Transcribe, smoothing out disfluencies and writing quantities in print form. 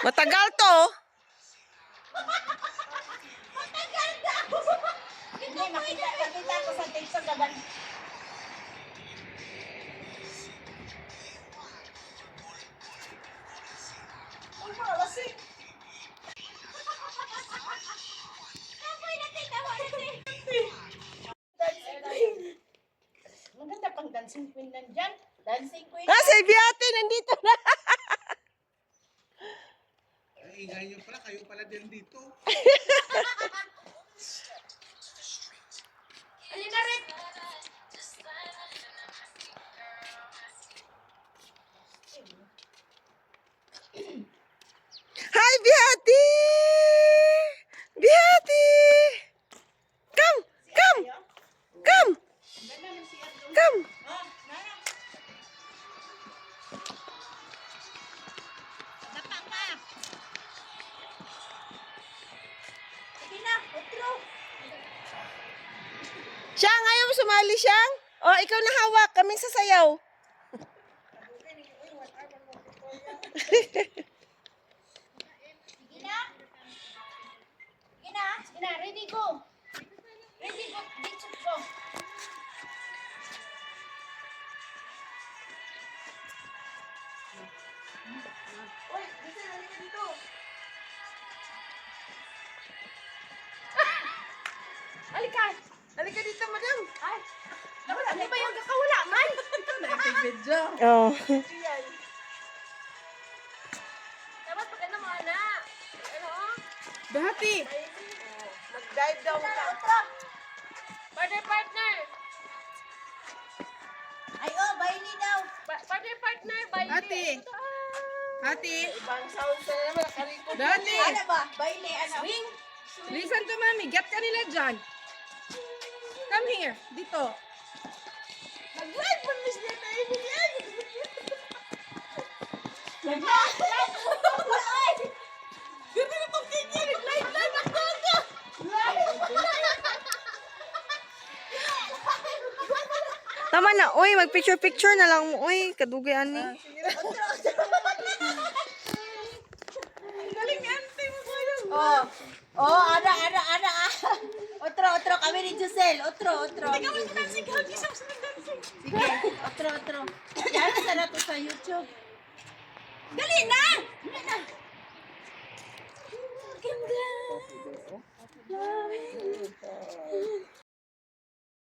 Matagal to. Matagal daw. Hindi, makita ko sa TikTok gaban. Uy, mga lasing. Kapoy natin, tawa natin. Dancing queen. Maganda pang dancing queen nandyan. Dancing queen. Ah, si Biate, nandito na. Ay, ingay nyo pala, kayo pala din dito. Alina rin. Hi, Biate! Biate! Come! Come! Come! Come! Oh, nana. Dapa ka. Sige na, otro. Siyang, ayaw mo sumali, Siyang? O, ikaw na hawak. Kaming sasayaw. Sige na. Sige na. Sige na, ready go. Ready go, dito go. Uy, dito na dito. Halika! Halika dito, madam. Ay, ano ba yung kakawala man? Nag-video. Oh. Dapat pag ano mga na. Ano? Bahati! Mag-dive daw ka. Partner. Ay, oh, baili daw. Partner, baili. Ate. Ate, Ibang sound sa naman. Nakarikot. Dati. Ano ba? Baili, ano? Swing. listen to mommy. Get ka nila dyan. Come here. Dito. Mag-live pa miss na tayo yan. Dito na pang kanya. Live ako ka. Tama na. Uy, mag-picture-picture na lang mo. Uy, kadugay ani. Oh. Oh, ada. Otro, kami ni Giselle. Otro. Sige, otro. Yan, sana to sa YouTube. Dali na! Ganda!